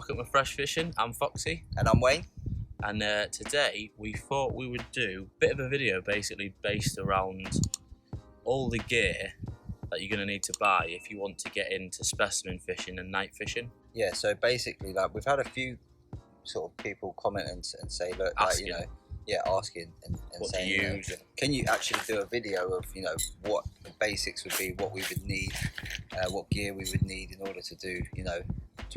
Welcome to Fresh Fishing. I'm Foxy. And I'm Wayne. And today we thought we would do a bit of a video basically based around all the gear that you're going to need to buy if you want to get into specimen fishing and night fishing. Yeah, so basically, like, we've had a few sort of people comment and say, look, like, you know, asking and what saying, do you you know, use? can you actually do a video of, you know, what the basics would be, what we would need, what gear we would need in order to do, you know,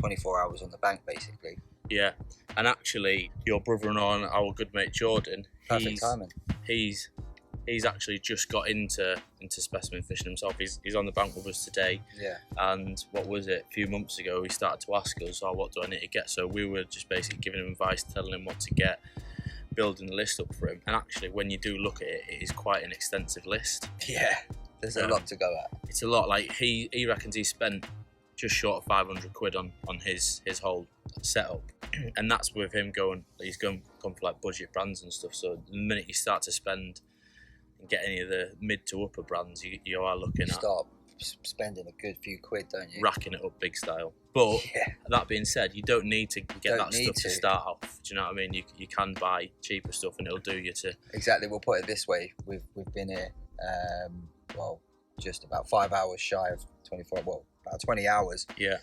24 hours on the bank, basically. Yeah, and actually, your brother-in-law, our good mate Jordan, Perfect timing. He's actually just got into specimen fishing himself. He's on the bank with us today. Yeah. And what was it? A few months ago, he started to ask us, "Oh, what do I need to get?" So we were just basically giving him advice, telling him what to get, building the list up for him. And actually, when you do look at it, it is quite an extensive list. Yeah. There's a lot to go at. It's a lot. Like he reckons he spent just short of 500 quid on his whole setup, and that's with him going. He's gone for like budget brands and stuff. So the minute you start to spend and get any of the mid to upper brands, you are looking at start spending a good few quid, don't you? Racking it up big style. But that being said, you don't need to get that stuff to start off. Do you know what I mean? You can buy cheaper stuff and it'll do you to. Exactly. We'll put it this way: we've been here, well, just about 5 hours shy of 24. Well, about 20 hours. Yeah.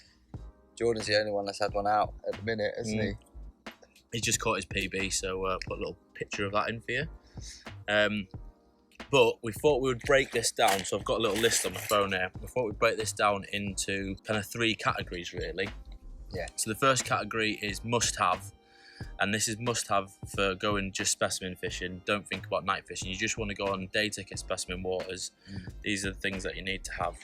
Jordan's the only one that's had one out at the minute, isn't he? He just caught his PB, so put a little picture of that in for you. But we thought we would break this down, so I've got a little list on my phone here. We thought we'd break this down into kind of 3 categories, really. Yeah. So the first category is must-have, and this is must-have for going just specimen fishing. Don't think about night fishing. You just want to go on day ticket specimen waters. These are the things that you need to have.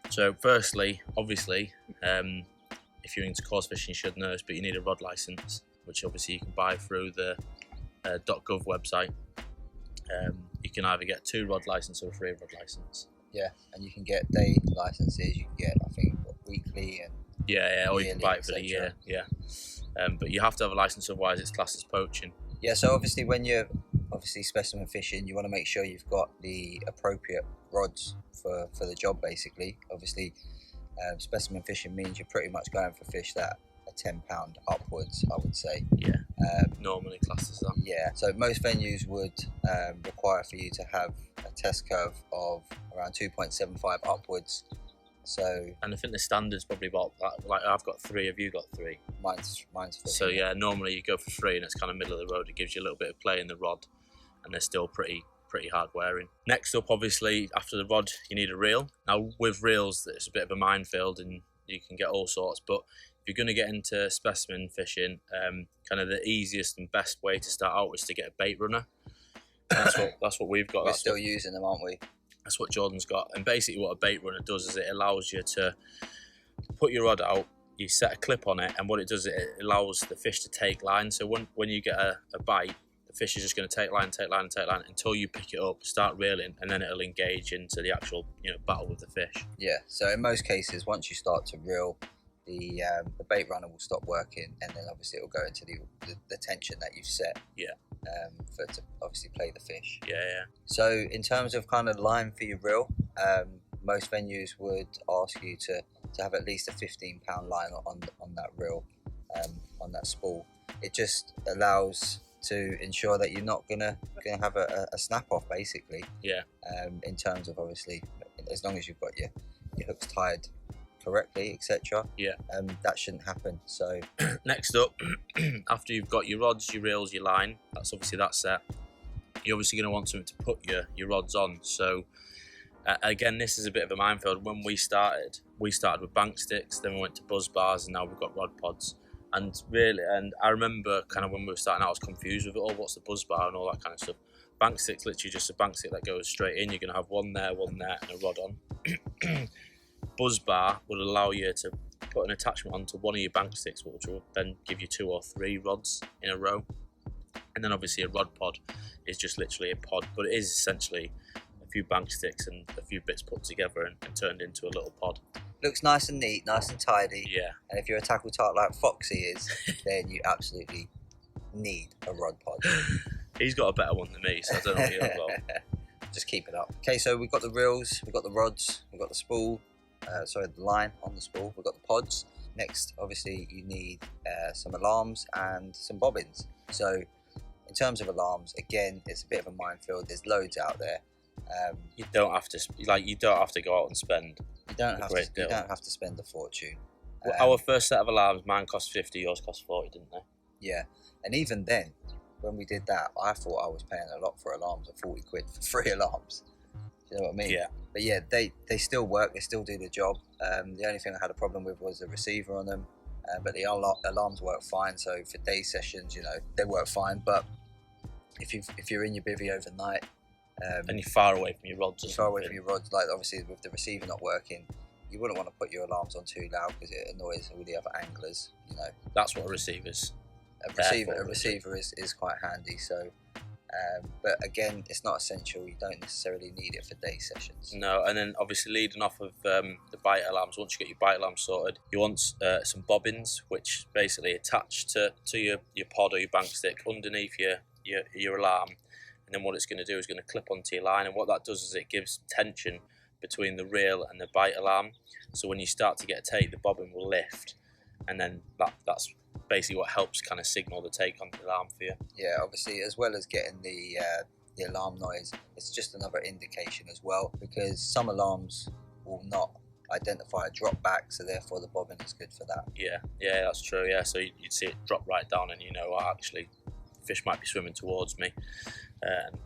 So firstly, obviously, if you're into coarse fishing, you should know this, but you need a rod license, which obviously you can buy through the .gov website. You can either get 2 rod license or a 3 rod license. Yeah, and you can get day licenses. You can get, I think, weekly and or you can buy it for the year. Yeah, but you have to have a license, otherwise it's classed as poaching. Yeah, so obviously when you're specimen fishing, you want to make sure you've got the appropriate rods for the job. Basically, obviously, specimen fishing means you're pretty much going for fish that are 10 pound upwards, I would say. Yeah. Normally classed as that. Yeah, so most venues would require for you to have a test curve of around 2.75 upwards. So, and I think the standard's probably about that. Like I've got 3. Have you got 3? Mine's 4. So yeah, normally you go for 3, and it's kind of middle of the road. It gives you a little bit of play in the rod, and they're still pretty hard wearing. Next up, obviously, after the rod, you need a reel. Now with reels, it's a bit of a minefield, and you can get all sorts. But if you're going to get into specimen fishing, kind of the easiest and best way to start out is to get a bait runner. That's what we've got. We're still using them, aren't we? That's what Jordan's got. And basically what a bait runner does is it allows you to put your rod out, you set a clip on it, and what it does, it allows the fish to take line. So when you get a bite, the fish is just going to take line until you pick it up, start reeling, and then it'll engage into the actual, battle with the fish. Yeah, so in most cases, once you start to reel, the bait runner will stop working, and then obviously it will go into the tension that you've set. Yeah. For it to obviously play the fish. Yeah. So in terms of kind of line for your reel, most venues would ask you to have at least a 15 pound line on that reel, on that spool. It just allows to ensure that you're not gonna have a snap off, basically. Yeah. In terms of, obviously, as long as you've got your hooks tied correctly, etc. Yeah. That shouldn't happen. So next up, after you've got your rods, your reels, your line, that's set. You're obviously going to want something to put your rods on. So again, this is a bit of a minefield. When we started with Banksticks, then we went to buzz bars, and now we've got rod pods. And I remember kind of when we were starting out, I was confused with it all. What's the buzz bar and all that kind of stuff? Bankstick's literally just a bankstick that goes straight in. You're going to have one there, and a rod on. Buzz bar would allow you to put an attachment onto one of your bank sticks, which will then give you 2 or 3 rods in a row. And then obviously a rod pod is just literally a pod, but it is essentially a few bank sticks and a few bits put together and turned into a little pod. Looks nice and neat, nice and tidy. Yeah. And if you're a tackle tart like Foxy is, then you absolutely need a rod pod. He's got a better one than me, so I don't know what he has got. Just keep it up. Okay, so we've got the reels, we've got the rods, we've got the spool. The line on the spool. We've got the pods. next, obviously, you need some alarms and some bobbins. So in terms of alarms, again, it's a bit of a minefield. There's loads out there. You don't have to go out and spend. You don't have to spend a fortune. Well, our first set of alarms, mine cost 50, yours cost 40, didn't they? Yeah, and even then, when we did that, I thought I was paying a lot for alarms, at 40 quid for 3 alarms. Do you know what I mean? Yeah. But yeah, they still work, they still do the job. The only thing I had a problem with was the receiver on them, but the alarms work fine. So for day sessions, you know, they work fine. But if you're in your bivvy overnight, and you're far away from your rods, like obviously with the receiver not working, you wouldn't want to put your alarms on too loud because it annoys all the other anglers. You know, that's what a receiver's. A receiver is quite handy. So. But again, it's not essential. You don't necessarily need it for day sessions. No, and then obviously leading off of the bite alarms, once you get your bite alarm sorted, you want some bobbins, which basically attach to your pod or your bank stick underneath your alarm. And then what it's going to do is going to clip onto your line, and what that does is it gives tension between the reel and the bite alarm. So when you start to get a take, the bobbin will lift, and then that's basically what helps kind of signal the take on the alarm for you. Yeah, obviously, as well as getting the alarm noise, it's just another indication as well, because some alarms will not identify a drop back, so therefore the bobbin is good for that. Yeah, that's true. Yeah, so you'd see it drop right down, and you know, actually, fish might be swimming towards me,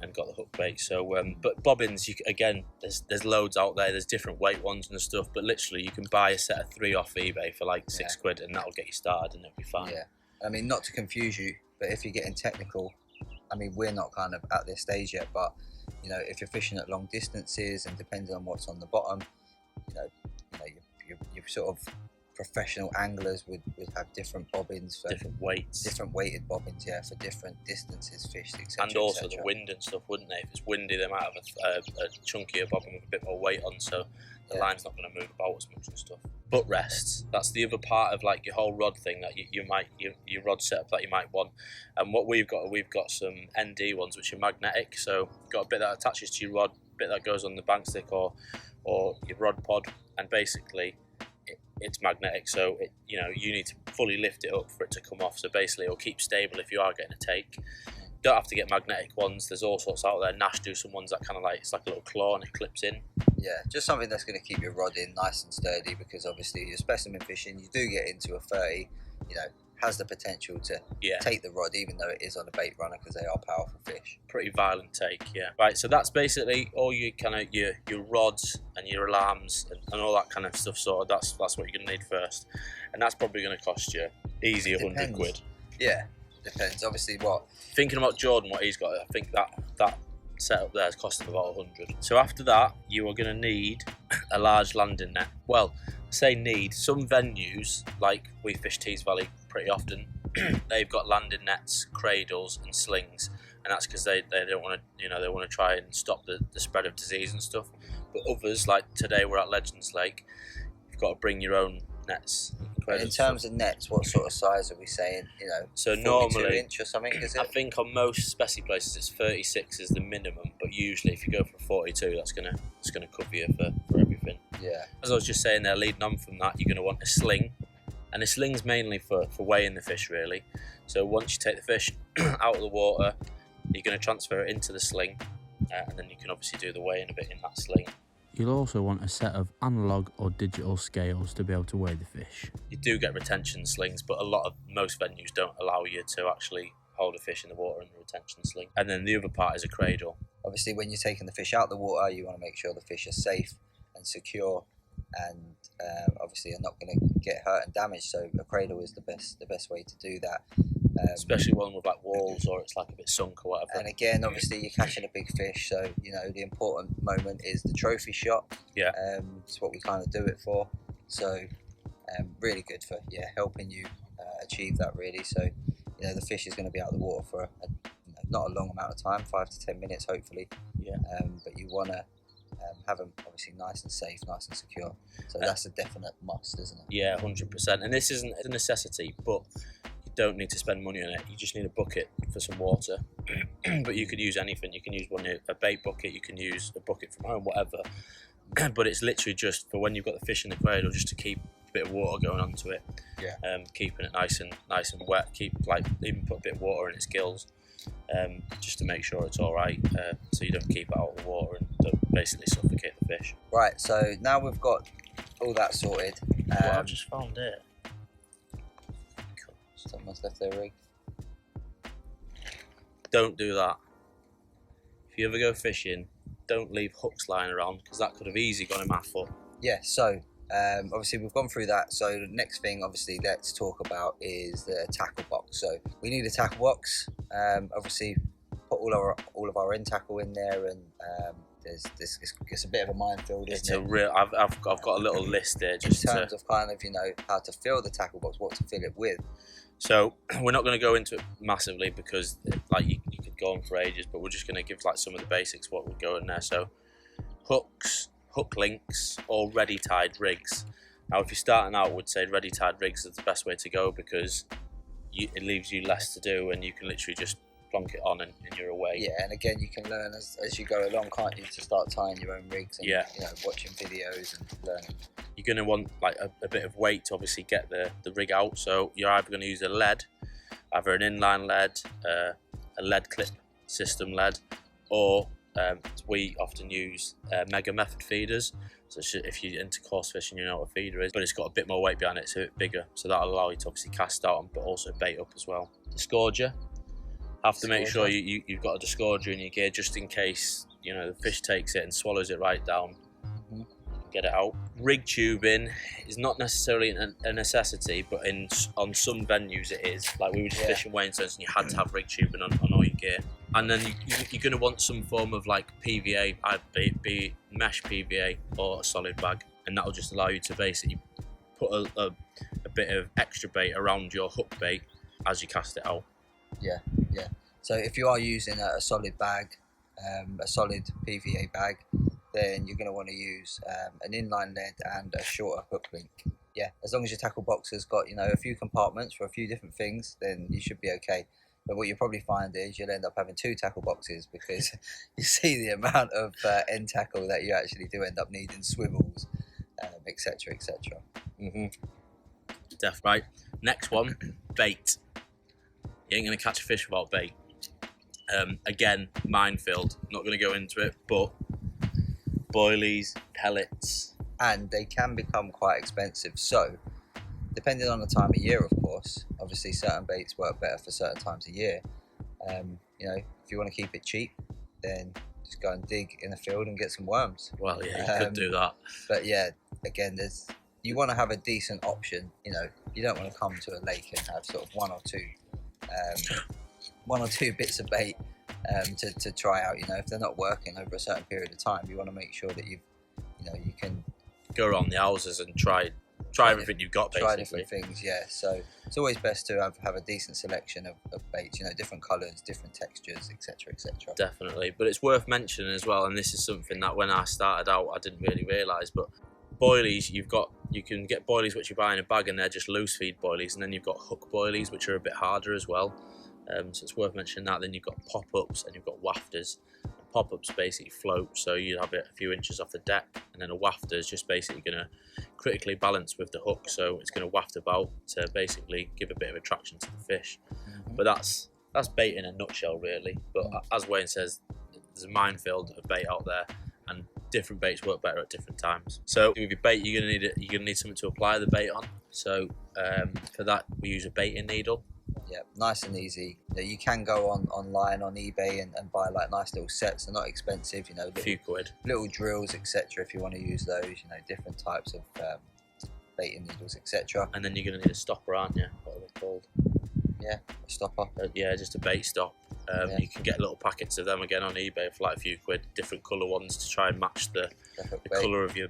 and got the hook bait. So, but bobbins, again, there's loads out there. There's different weight ones and stuff, but literally you can buy a set of 3 off eBay for like 6 quid, and that'll get you started, and it'll be fine. Yeah, I mean, not to confuse you, but if you're getting technical, I mean, we're not kind of at this stage yet, but you know, if you're fishing at long distances and depending on what's on the bottom, you know, you're sort of professional anglers would have different bobbins for different weighted bobbins, yeah, for different distances fished, etc. And also the wind and stuff, wouldn't they? If it's windy, they might have a chunkier bobbin with a bit more weight on, so the line's not going to move about as much and stuff. Butt rests, that's the other part of like your whole rod thing that you might your rod setup that you might want. And what we've got some ND ones which are magnetic, so you've got a bit that attaches to your rod, a bit that goes on the bank stick or your rod pod, and basically it's magnetic, so you need to fully lift it up for it to come off. So basically it'll keep stable if you are getting a take. You don't have to get magnetic ones, there's all sorts out there. Nash do some ones that kind of like, it's like a little claw and it clips in. Yeah, just something that's going to keep your rod in nice and sturdy, because obviously your specimen fishing, you do get into a 30, you know, has the potential to take the rod, even though it is on a bait runner, because they are powerful fish. Pretty violent take, yeah. Right, so that's basically all your kind of your rods and your alarms and all that kind of stuff sorted. That's what you're going to need first, and that's probably going to cost you easy 100 quid. Yeah, depends. Obviously, what thinking about Jordan, what he's got, I think that setup there has cost him about 100. So after that, you are going to need a large landing net. Well, say need, some venues like we fish Tees Valley pretty often, they've got landing nets, cradles and slings, and that's because they don't want to, they want to try and stop the spread of disease and stuff. But others, like today we're at Legends Lake, you've got to bring your own nets. In terms of nets, what sort of size are we saying? So normally 1 inch or something, is it? I think on most specie places it's 36 is the minimum, but usually if you go for 42, that's gonna cover you for everything. Yeah. As I was just saying there, leading on from that, you're gonna want a sling, and a sling's mainly for weighing the fish really. So once you take the fish out of the water, you're gonna transfer it into the sling, and then you can obviously do the weighing a bit in that sling. You'll also want a set of analog or digital scales to be able to weigh the fish. You do get retention slings, but most venues don't allow you to actually hold a fish in the water in the retention sling. And then the other part is a cradle. Obviously, when you're taking the fish out of the water, you want to make sure the fish are safe and secure, and obviously are not going to get hurt and damaged. So a cradle is the best way to do that. Especially one with like walls or it's like a bit sunk or whatever. And again, obviously you're catching a big fish, so the important moment is the trophy shot. Yeah. It's what we kind of do it for. So really good for helping you achieve that really. So the fish is going to be out of the water for not a long amount of time, 5 to 10 minutes hopefully. Yeah. But you want to have them obviously nice and safe, nice and secure. So that's a definite must, isn't it? Yeah, 100%. And this isn't a necessity, but you don't need to spend money on it. You just need a bucket for some water. But you could use anything. You can use a bait bucket, you can use a bucket from home, whatever. But it's literally just for when you've got the fish in the cradle, just to keep a bit of water going onto it. Yeah. Keeping it nice and wet. Even put a bit of water in its gills, just to make sure it's all right. So you don't keep it out of the water and don't basically suffocate the fish. Right. So now we've got all that sorted. Well, I've just found it. Someone's left their rig. Don't do that. If you ever go fishing, don't leave hooks lying around, because that could have easily gone in my foot. Yeah. So obviously we've gone through that. So the next thing, obviously, let's talk about is the tackle box. So we need a tackle box. Obviously, put all of our end tackle in there, and it's a bit of a minefield, isn't it? I've got a little list there just in terms of kind of, you know, how to fill the tackle box, what to fill it with. So we're not going to go into it massively, because like you could go on for ages, but we're just going to give like some of the basics what would go in there. So hooks, hook links, or ready tied rigs. Now if you're starting out, I would say ready tied rigs is the best way to go, because it leaves you less to do, and you can literally just plonk it on and you're away. Yeah, and again, you can learn as you go along, can't you, to start tying your own rigs and, yeah, you know, watching videos and learning. You're going to want like a bit of weight to obviously get the rig out, so you're either going to use a lead, either an inline lead, a lead clip system lead, or we often use mega method feeders. So if you're into coarse fishing, you know what a feeder is, but it's got a bit more weight behind it, so it's a bit bigger, so that'll allow you to obviously cast out but also bait up as well. Disgorger. Have to make sure you've got a disgorger in your gear, just in case, you know, the fish takes it and swallows it right down. Get it out. Rig tubing is not necessarily a necessity, but on some venues it is. Like we were just fishing Wainston's and you had to have rig tubing on all your gear. And then you're going to want some form of like PVA, be mesh PVA or a solid bag, and that'll just allow you to basically put a bit of extra bait around your hook bait as you cast it out. Yeah. So if you are using a solid bag, a solid PVA bag, then you're going to want to use an inline lead and a shorter hook link. Yeah, as long as your tackle box has got, you know, a few compartments for a few different things, then you should be okay. But what you'll probably find is you'll end up having 2 tackle boxes, because you see the amount of end tackle that you actually do end up needing, swivels, etc. Definitely. Right. Next one, bait. You ain't going to catch a fish without bait. Again, minefield. Not going to go into it, but boilies, pellets, and they can become quite expensive. So, depending on the time of year, of course, obviously certain baits work better for certain times of year. You know, if you want to keep it cheap, then just go and dig in the field and get some worms. Well, yeah, you could do that. But yeah, again, you want to have a decent option. You know, you don't want to come to a lake and have sort of one or two bits of bait to try out. You know, if they're not working over a certain period of time, you want to make sure that you can go around the houses and try everything you've got, basically. Try different things, yeah. So it's always best to have a decent selection of baits, you know, different colours, different textures, etc. Definitely, but it's worth mentioning as well, and this is something that when I started out I didn't really realise, but boilies, you can get boilies which you buy in a bag and they're just loose feed boilies, and then you've got hook boilies which are a bit harder as well. So it's worth mentioning that. Then you've got pop-ups and you've got wafters. Pop-ups basically float, so you have it a few inches off the deck, and then a wafter is just basically going to critically balance with the hook, so it's going to waft about to basically give a bit of attraction to the fish. But that's bait in a nutshell, really. But as Wayne says, there's a minefield of bait out there, and different baits work better at different times. So with your bait, you're going to need something to apply the bait on. So for that, we use a baiting needle. Yeah, nice and easy. You can go online on eBay and buy like nice little sets. They're not expensive, you know, A few quid. Little drills, etc. If you want to use those, you know, different types of baiting needles, etc. And then you're going to need a stopper, aren't you? What are they colored? Yeah, a stopper. Yeah, just a bait stop. You can get little packets of them again on eBay for like a few quid, different colour ones to try and match the colour of your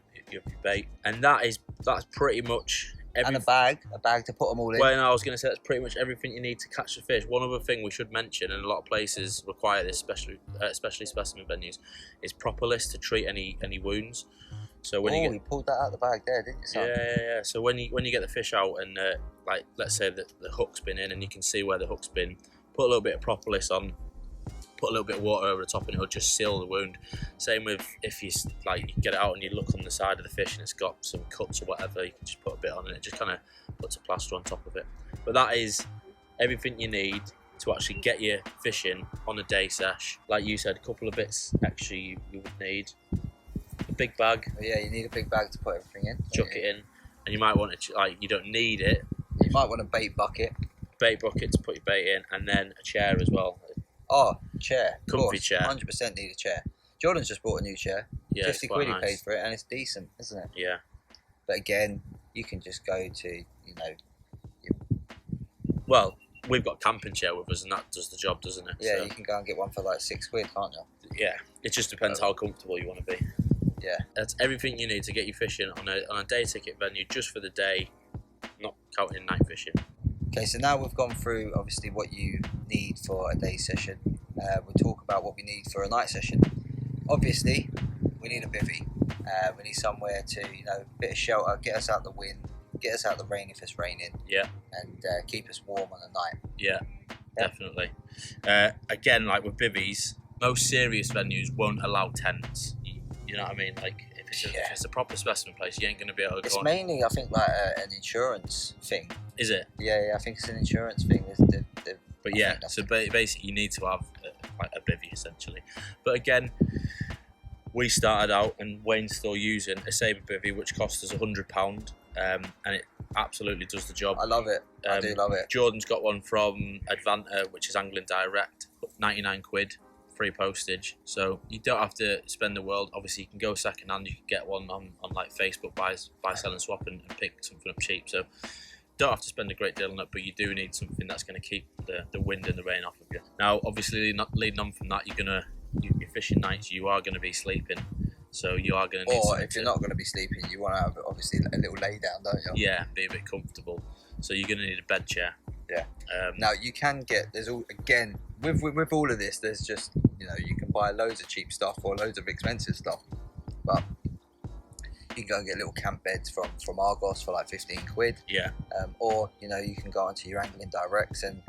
bait. And that's pretty much and a bag to put them all in. Well, no, I was going to say that's pretty much everything you need to catch the fish. One other thing we should mention, and a lot of places require this, especially specimen venues, is propolis to treat any wounds. So when you pulled that out of the bag there, didn't you, son? Yeah. So when you get the fish out and like let's say that the hook's been in and you can see where the hook's been, put a little bit of propolis on put a little bit of water over the top and it'll just seal the wound. Same with if you get it out and you look on the side of the fish and it's got some cuts or whatever, you can just put a bit on and it just kind of puts a plaster on top of it. But that is everything you need to actually get your fishing on a day sesh. Like you said, a couple of bits extra you would need. A big bag. Yeah, you need a big bag to put everything in. Chuck it in, and you might want to, you don't need it. You might want a bait bucket. Bait bucket to put your bait in, and then a chair as well. Oh, chair. Comfy chair. 100% need a chair. Jordan's just bought a new chair. Yeah, 50 quid he paid for it, and it's decent, isn't it? Yeah. But again, you can just go to, Well, we've got a camping chair with us, and that does the job, doesn't it? Yeah, so, you can go and get one for like 6 quid, can't you? Yeah, it just depends how comfortable you want to be. Yeah. That's everything you need to get you fishing on a day ticket venue just for the day, not counting night fishing. Okay, so now we've gone through obviously what you need for a day session. We'll talk about what we need for a night session. Obviously, we need a bivvy. We need somewhere to, a bit of shelter, get us out the wind, get us out the rain if it's raining. Yeah. And keep us warm on the night. Yeah, definitely. Again, like with bivvies, most serious venues won't allow tents. You know what I mean? Like if it's a proper specimen place, you ain't going to be able to. It's mainly, I think, like an insurance thing. Is it? Yeah, I think it's an insurance thing. But yeah, so basically you need to have a bivvy essentially. But again, we started out and Wayne's still using a Saber bivvy, which cost us £100, and it absolutely does the job. I love it. I do love it. Jordan's got one from Advanta, which is angling direct, 99 quid. Free postage, so you don't have to spend the world. Obviously you can go second hand, you can get one on like Facebook, buy sell and swap and pick something up cheap, so don't have to spend a great deal on it, but you do need something that's going to keep the wind and the rain off of you. Now obviously not leading on from that, your fishing nights, you are going to be sleeping, so you are going to need, or if you're not going to be sleeping, you want to have obviously a little lay down, don't you? Yeah, be a bit comfortable, so you're going to need a bed chair. Yeah. Now you can get, there's all, again, with all of this, there's just, you can buy loads of cheap stuff or loads of expensive stuff, but you can go and get little camp beds from Argos for like 15 quid. Yeah. Or you can go onto your angling directs and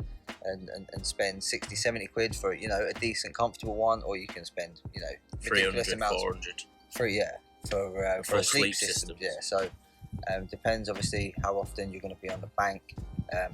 spend 60, 70 quid for a decent, comfortable one, or you can spend 300, 400. For a sleep system. Yeah. So depends obviously how often you're going to be on the bank.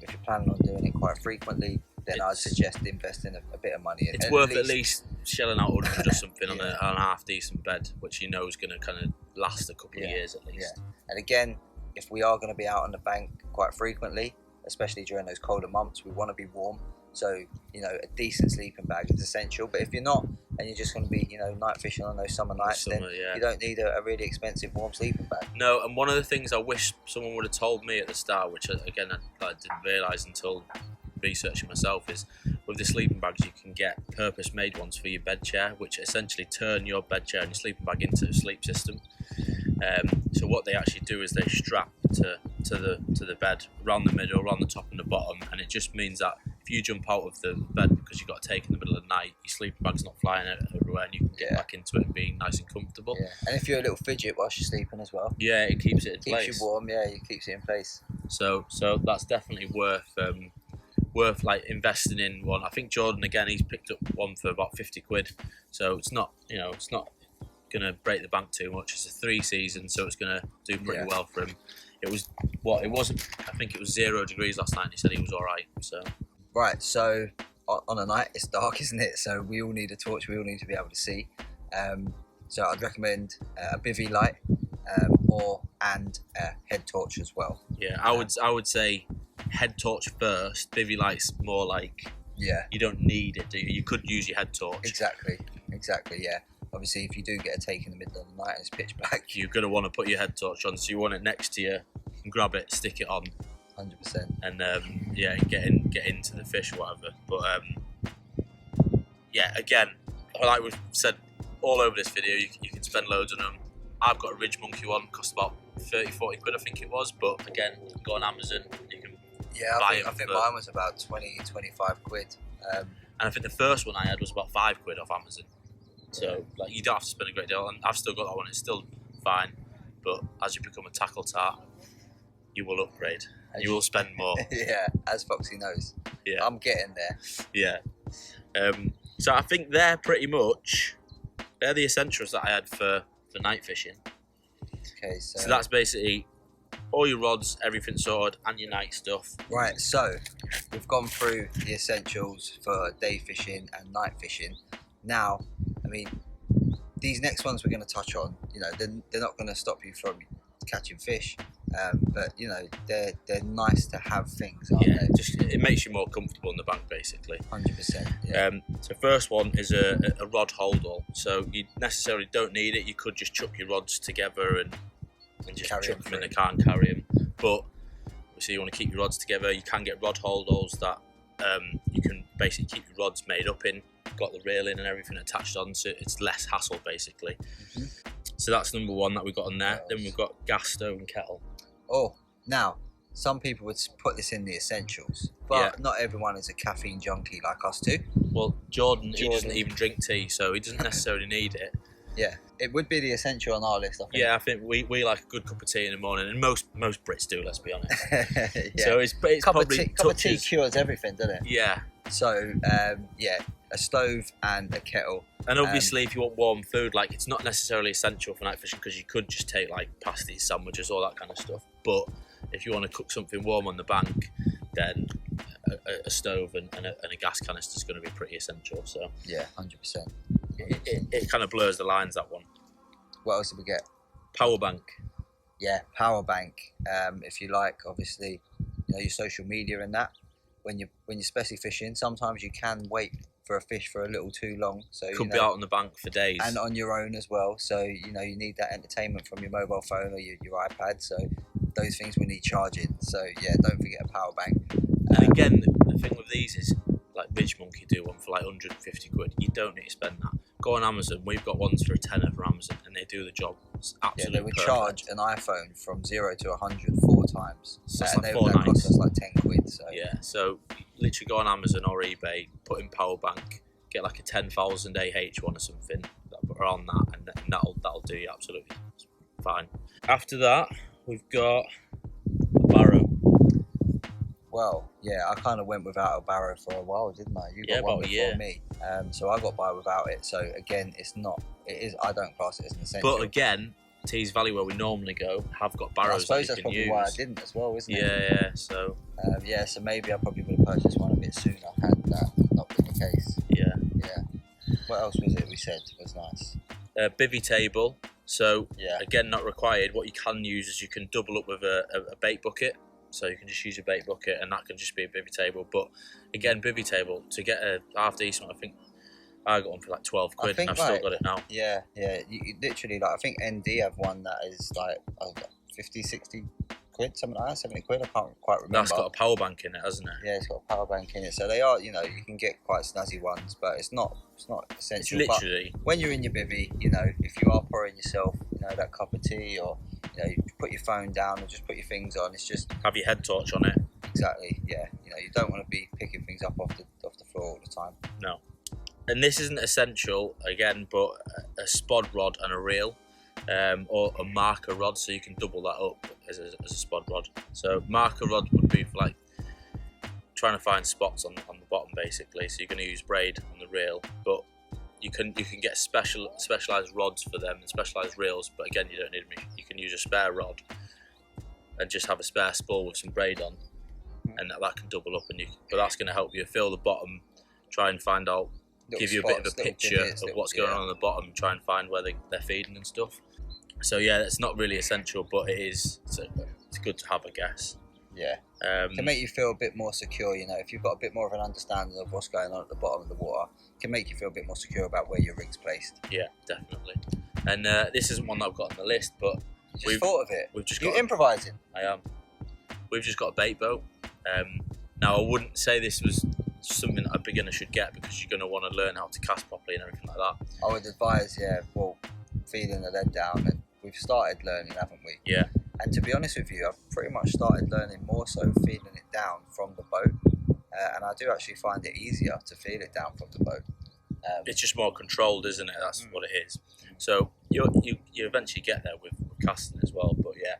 If you're planning on doing it quite frequently, then I'd suggest investing a bit of money. It's worth at least shelling out 100 or something on a half decent bed, which you know is going to kind of last a couple of years at least. Yeah. And again, if we are going to be out on the bank quite frequently, especially during those colder months, we want to be warm. So, a decent sleeping bag is essential. But if you're not, and you're just going to be, night fishing on those summer nights, then you don't need a really expensive warm sleeping bag. No, and one of the things I wish someone would have told me at the start, which again I didn't realise until researching myself, is with the sleeping bags you can get purpose-made ones for your bed chair, which essentially turn your bed chair and your sleeping bag into a sleep system. So what they actually do is they strap to the bed around the middle, around the top and the bottom, and it just means that if you jump out of the bed because you've got to take in the middle of the night, your sleeping bag's not flying everywhere and you can get back into it and be nice and comfortable. Yeah. And if you're a little fidget whilst you're sleeping as well. Yeah, it keeps it in place. Keeps you warm, it keeps it in place. So that's definitely worth like investing in one. I think Jordan again, he's picked up one for about 50 quid. So it's not gonna break the bank too much. It's a 3 season, so it's gonna do pretty well for him. It wasn't, I think it was 0 degrees last night and he said he was alright. So right, so on a night it's dark, isn't it? So we all need a torch, we all need to be able to see. So I'd recommend a bivvy light and a head torch as well. Yeah, I would say head torch first. Bivvy light's more like, you don't need it, do you? You could use your head torch. Exactly, yeah. Obviously, if you do get a take in the middle of the night and it's pitch black, you're going to want to put your head torch on, so you want it next to you, you can grab it, stick it on. 100%. And get into the fish or whatever. But again, like we've said all over this video, you can spend loads on them. I've got a Ridge Monkey one, cost about 30-40 quid I think it was, but again, you can go on Amazon, you can buy it. I think mine was about 20-25 quid. And I think the first one I had was about 5 quid off Amazon. So like you don't have to spend a great deal, and I've still got that one, it's still fine, but as you become a tackle tart, you will upgrade and you will spend more. Yeah, as Foxy knows. Yeah, I'm getting there. Yeah. So I think they're the essentials that I had for night fishing. Okay, So that's basically all your rods, everything sorted, and your night stuff. Right, so we've gone through the essentials for day fishing and night fishing. Now, I mean, these next ones we're going to touch on, you know, they're not going to stop you from catching fish, but you know, they're nice to have things, aren't they? Just it makes you more comfortable in the bank, basically. 100%. Yeah. So first one is a rod holdall. So you necessarily don't need it. You could just chuck your rods together and just chuck them in the car and carry them. But obviously you want to keep your rods together. You can get rod holdalls that you can basically keep your rods made up in. Got the railing and everything attached on, so it's less hassle basically. So that's number one that we got on there. Then we've got gas stove and kettle. Oh, now some people would put this in the essentials, but not everyone is a caffeine junkie like us two. Well, Jordan, he doesn't even drink tea, so he doesn't necessarily need it. Yeah, it would be the essential on our list, I think. Yeah, I think we like a good cup of tea in the morning, and most Brits do, let's be honest. Yeah. So it's probably cup of tea cures everything, doesn't it? Yeah. So a stove and a kettle. And obviously, if you want warm food, like it's not necessarily essential for night fishing because you could just take like pasties, sandwiches, all that kind of stuff. But if you want to cook something warm on the bank, then a stove and a gas canister is going to be pretty essential. So yeah, 100%. It kind of blurs the lines, that one. What else did we get? Power bank. Yeah, power bank. If you like, obviously, you know, your social media and that. When you're especially fishing, sometimes you can wait for a fish for a little too long. So could be out on the bank for days. And on your own as well. So you know you need that entertainment from your mobile phone or your iPad. So those things will need charging. So yeah, don't forget a power bank. And again, the thing with these is like Ridge Monkey do one for like 150 quid. You don't need to spend that. Go on Amazon. We've got ones for a tenner for Amazon, and they do the job. It's absolutely they would perfect. charge an iPhone from 0 to 100 4 times. So and like that costs us like 10 quid. So yeah, so literally go on Amazon or eBay, put in power bank, get like a 10,000 AH one or something around that, and that'll do you absolutely fine. After that, we've got a barrow. Well, yeah, I kind of went without a barrow for a while, didn't I? You got one before me. So I got by without it. So again, I don't class it as an essential. But again, Tees Valley, where we normally go, have got barrows. I suppose that's probably why I didn't as well, isn't it? Yeah, so. So maybe I probably would have purchased one a bit sooner had that not been the case. Yeah. What else was it we said was nice? Bivvy table. So yeah. Again, not required. What you can use is you can double up with a bait bucket. So you can just use your bait bucket, and that can just be a bivvy table. But again, bivvy table, to get a half decent one, I think I got one for like 12 quid, and I've still got it now. Yeah. You literally, like, I think ND have one that is like 50, 60 quid, something like that, 70 quid. I can't quite remember. That's got a power bank in it, hasn't it? Yeah, it's got a power bank in it. So they are, you know, you can get quite snazzy ones, but it's not essential. It's literally. But when you're in your bivvy, you know, if you are pouring yourself, you know, that cup of tea, or you know, you put your phone down or just put your things on. It's just have your head torch on it. Exactly. Yeah. You know, you don't want to be picking things up off the floor all the time. No. And this isn't essential again, but a spod rod and a reel, or a marker rod, so you can double that up as a spod rod. So marker rod would be for like trying to find spots on the bottom, basically. So you're going to use braid on the reel, but you can get specialized rods for them and specialized reels. But again, you don't need them. You can use a spare rod and just have a spare spool with some braid on, and that can double up. But that's going to help you fill the bottom, try and find out. Give you a bit of a picture of what's going on the bottom, try and find where they're feeding and stuff. So yeah, it's not really essential, but it's good to have, I guess. Yeah. Can make you feel a bit more secure, you know, if you've got a bit more of an understanding of what's going on at the bottom of the water, it can make you feel a bit more secure about where your rig's placed. Yeah, definitely. And this isn't one that I've got on the list, but we've thought of it. You're improvising. I am. We've just got a bait boat. Now I wouldn't say this was something that a beginner should get, because you're going to want to learn how to cast properly and everything like that. I would advise, feeding the lead down, and we've started learning, haven't we? Yeah. And to be honest with you, I've pretty much started learning more so feeding it down from the boat, and I do actually find it easier to feed it down from the boat. It's just more controlled, isn't it? That's what it is. So you eventually get there with casting as well. But yeah,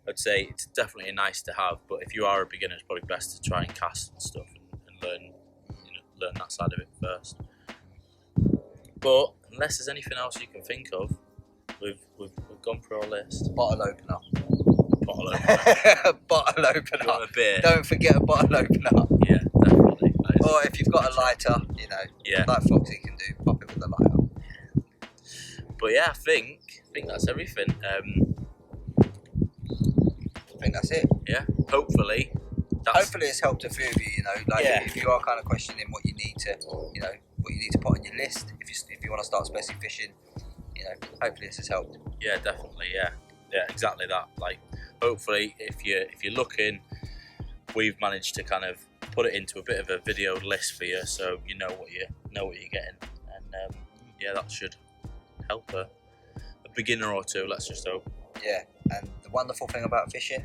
I'd say it's definitely nice to have. But if you are a beginner, it's probably best to try and cast and stuff and learn that side of it first. But unless there's anything else you can think of, we've gone through our list. Bottle opener. Bottle opener. Bottle You opener. want a beer? Don't forget a bottle opener. Yeah, definitely. Or if you've got a lighter, you know, Yeah. like Foxy can do, pop it with a lighter. But yeah, I think that's everything. I think that's it. Yeah, hopefully Hopefully it's helped a few of you, you know, like Yeah. if you are kind of questioning what you need to, you know, what you need to put on your list, if you want to start specimen fishing, you know, hopefully this has helped. Yeah, definitely. Yeah, exactly that. Like, hopefully, if you're looking, we've managed to kind of put it into a bit of a video list for you, so you know what you're getting, and yeah, that should help a beginner or two. Let's just hope. Yeah, and the wonderful thing about fishing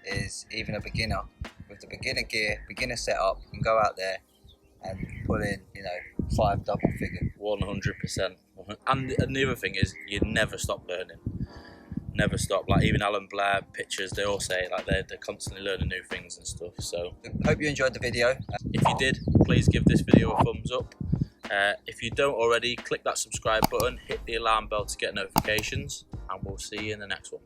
is even a beginner with the beginner gear, beginner setup, can go out there and pull in, you know, 5 double figure. 100%. And the other thing is, you never stop learning. Never stop. Like even Alan Blair pictures, they all say like they're constantly learning new things and stuff. So Hope you enjoyed the video. if you did, please give this video a thumbs up. If you don't already, click that subscribe button, hit the alarm bell to get notifications, and we'll see you in the next one.